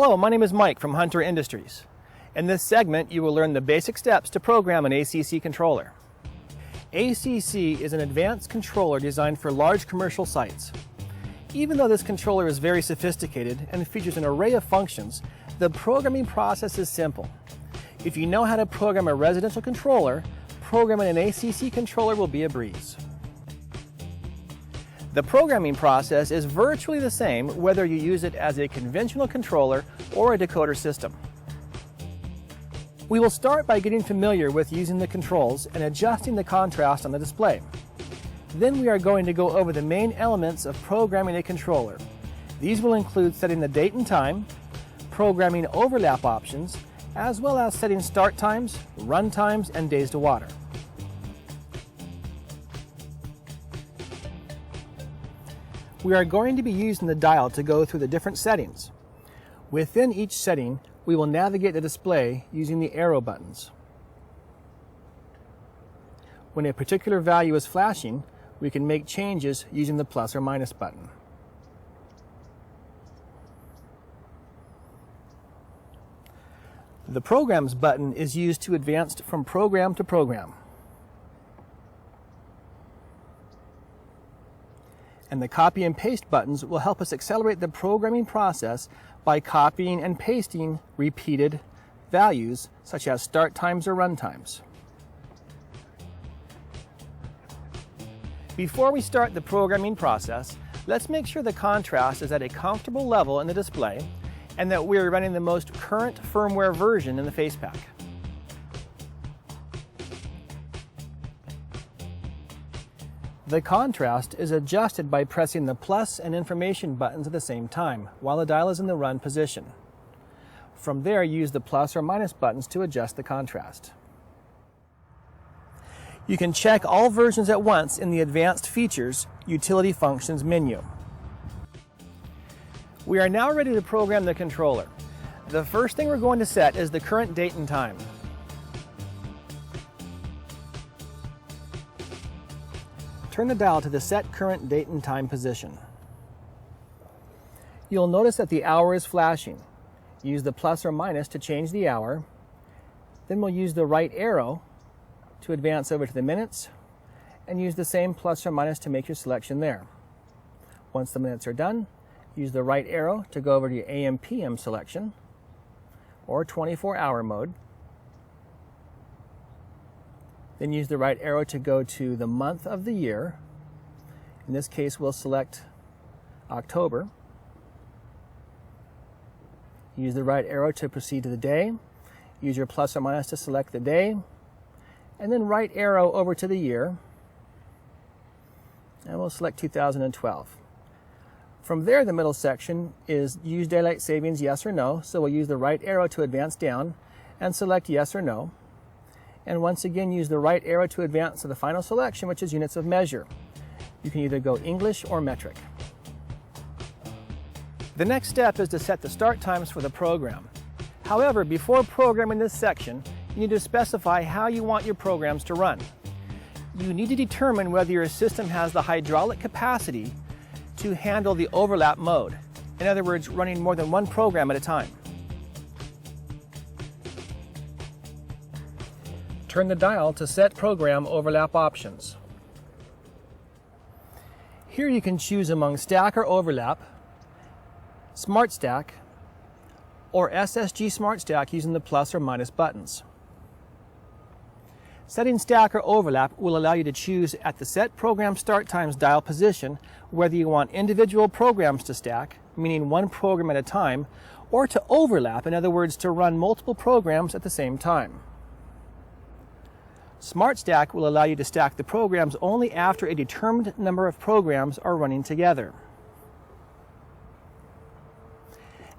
Hello, my name is Mike from Hunter Industries. In this segment, you will learn the basic steps to program an ACC controller. ACC is an advanced controller designed for large commercial sites. Even though this controller is very sophisticated and features an array of functions, the programming process is simple. If you know how to program a residential controller, programming an ACC controller will be a breeze. The programming process is virtually the same whether you use it as a conventional controller or a decoder system. We will start by getting familiar with using the controls and adjusting the contrast on the display. Then we are going to go over the main elements of programming a controller. These will include setting the date and time, programming overlap options, as well as setting start times, run times, and days to water. We are going to be using the dial to go through the different settings. Within each setting, we will navigate the display using the arrow buttons. When a particular value is flashing, we can make changes using the plus or minus button. The Programs button is used to advance from program to program. And the copy and paste buttons will help us accelerate the programming process by copying and pasting repeated values such as start times or run times. Before we start the programming process, let's make sure the contrast is at a comfortable level in the display and that we are running the most current firmware version in the facepack. The contrast is adjusted by pressing the plus and information buttons at the same time while the dial is in the run position. From there, use the plus or minus buttons to adjust the contrast. You can check all versions at once in the Advanced Features Utility Functions menu. We are now ready to program the controller. The first thing we're going to set is the current date and time. Turn the dial to the Set Current Date and Time position. You'll notice that the hour is flashing. Use the plus or minus to change the hour. Then we'll use the right arrow to advance over to the minutes, and use the same plus or minus to make your selection there. Once the minutes are done, use the right arrow to go over to your AM/PM selection, or 24-hour mode. Then use the right arrow to go to the month of the year. In this case, we'll select October. Use the right arrow to proceed to the day. Use your plus or minus to select the day. And then right arrow over to the year. And we'll select 2012. From there, the middle section is use daylight savings, yes or no. So we'll use the right arrow to advance down and select yes or no. And once again, use the right arrow to advance to the final selection, which is units of measure. You can either go English or metric. The next step is to set the start times for the program. However, before programming this section, you need to specify how you want your programs to run. You need to determine whether your system has the hydraulic capacity to handle the overlap mode. In other words, running more than one program at a time. Turn the dial to set program overlap options. Here you can choose among stack or overlap, smart stack, or SSG smart stack using the plus or minus buttons. Setting stack or overlap will allow you to choose at the set program start times dial position whether you want individual programs to stack, meaning one program at a time, or to overlap, in other words, to run multiple programs at the same time. Smart Stack will allow you to stack the programs only after a determined number of programs are running together.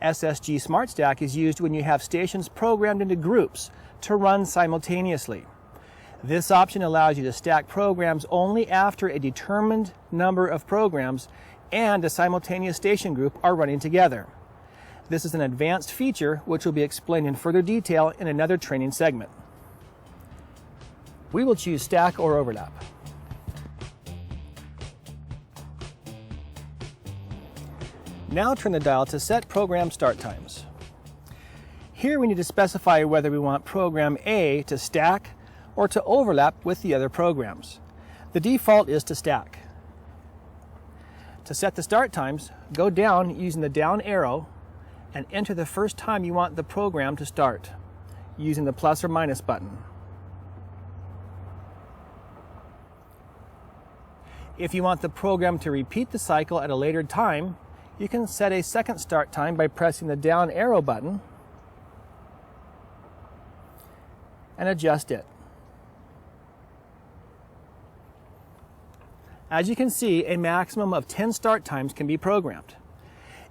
SSG Smart Stack is used when you have stations programmed into groups to run simultaneously. This option allows you to stack programs only after a determined number of programs and a simultaneous station group are running together. This is an advanced feature which will be explained in further detail in another training segment. We will choose stack or overlap. Now turn the dial to set program start times. Here we need to specify whether we want program A to stack or to overlap with the other programs. The default is to stack. To set the start times, go down using the down arrow and enter the first time you want the program to start, using the plus or minus button. If you want the program to repeat the cycle at a later time, you can set a second start time by pressing the down arrow button and adjust it. As you can see, a maximum of 10 start times can be programmed.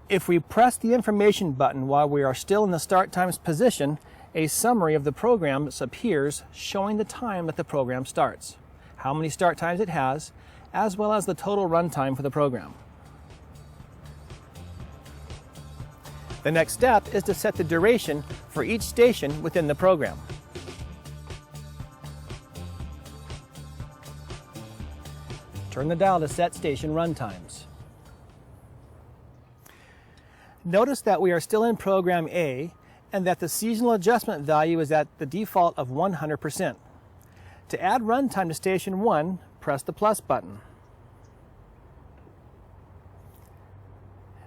If we press the information button while we are still in the start times position, a summary of the programs appears showing the time that the program starts, how many start times it has, as well as the total runtime for the program. The next step is to set the duration for each station within the program. Turn the dial to set station runtimes. Notice that we are still in program A and that the seasonal adjustment value is at the default of 100%. To add runtime to station 1, press the plus button.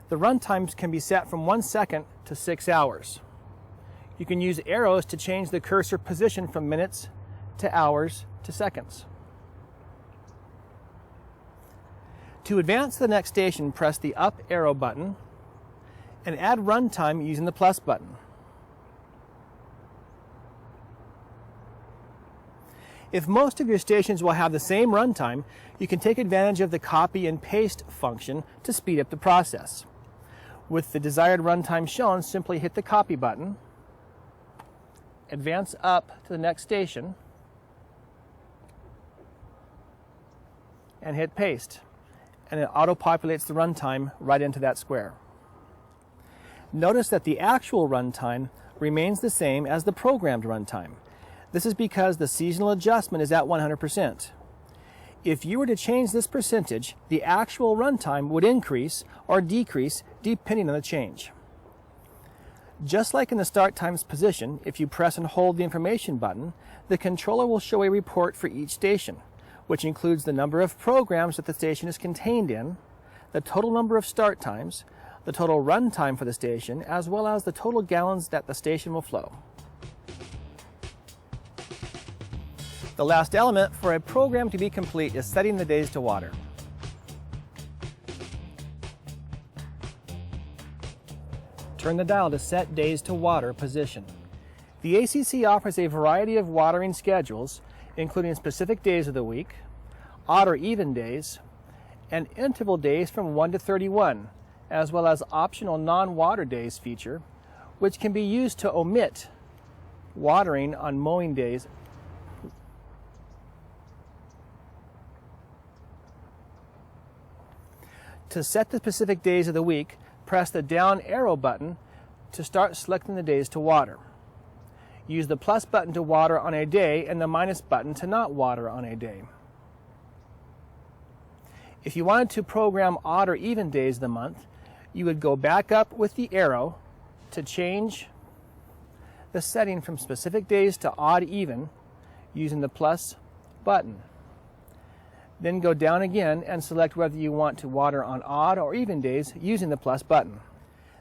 The runtimes can be set from 1 second to 6 hours. You can use arrows to change the cursor position from minutes to hours to seconds. To advance to the next station, press the up arrow button and add runtime using the plus button. If most of your stations will have the same runtime, you can take advantage of the copy and paste function to speed up the process. With the desired runtime shown, simply hit the copy button, advance up to the next station, and hit paste, and it auto-populates the runtime right into that square. Notice that the actual runtime remains the same as the programmed runtime. This is because the seasonal adjustment is at 100%. If you were to change this percentage, the actual runtime would increase or decrease depending on the change. Just like in the start times position, if you press and hold the information button, the controller will show a report for each station, which includes the number of programs that the station is contained in, the total number of start times, the total runtime for the station, as well as the total gallons that the station will flow. The last element for a program to be complete is setting the days to water. Turn the dial to set days to water position. The ACC offers a variety of watering schedules, including specific days of the week, odd or even days, and interval days from 1 to 31, as well as optional non-water days feature, which can be used to omit watering on mowing days. To set the specific days of the week, press the down arrow button to start selecting the days to water. Use the plus button to water on a day and the minus button to not water on a day. If you wanted to program odd or even days of the month, you would go back up with the arrow to change the setting from specific days to odd even using the plus button. Then go down again and select whether you want to water on odd or even days using the plus button.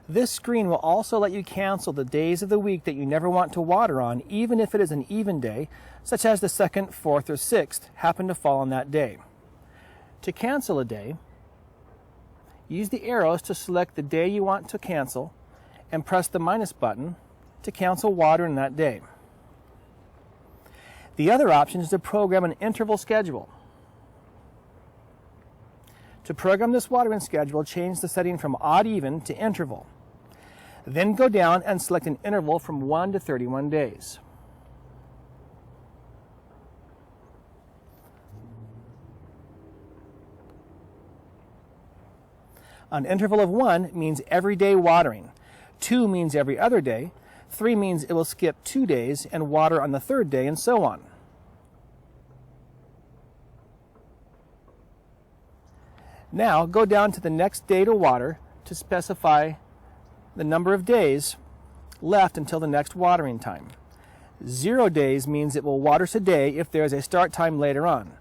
This screen will also let you cancel the days of the week that you never want to water on, even if it is an even day, such as the 2nd, 4th, or 6th happen to fall on that day. To cancel a day, use the arrows to select the day you want to cancel and press the minus button to cancel water in that day. The other option is to program an interval schedule. To program this watering schedule, change the setting from odd-even to interval. Then go down and select an interval from 1 to 31 days. An interval of 1 means every day watering, 2 means every other day, 3 means it will skip 2 days and water on the 3rd day, and so on. Now go down to the next day to water to specify the number of days left until the next watering time. 0 days means it will water today if there is a start time later on.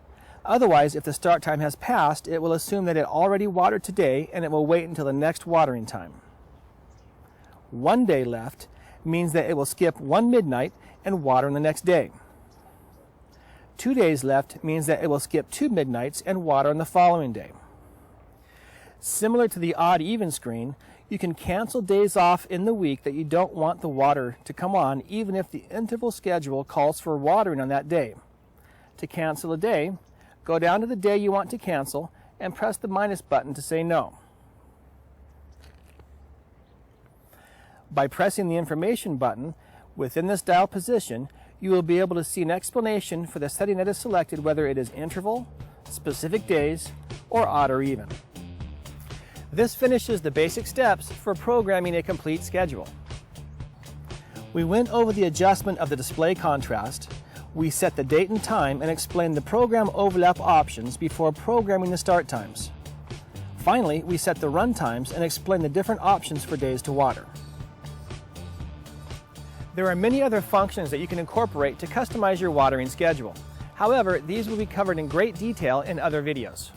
Otherwise, if the start time has passed, it will assume that it already watered today and it will wait until the next watering time. 1 day left means that it will skip 1 midnight and water on the next day. 2 days left means that it will skip 2 midnights and water on the following day. Similar to the odd-even screen, you can cancel days off in the week that you don't want the water to come on, even if the interval schedule calls for watering on that day. To cancel a day, go down to the day you want to cancel and press the minus button to say no. By pressing the information button within this dial position, you will be able to see an explanation for the setting that is selected, whether it is interval, specific days, or odd or even. This finishes the basic steps for programming a complete schedule. We went over the adjustment of the display contrast, we set the date and time, and explained the program overlap options before programming the start times. Finally, we set the run times and explained the different options for days to water. There are many other functions that you can incorporate to customize your watering schedule. However, these will be covered in great detail in other videos.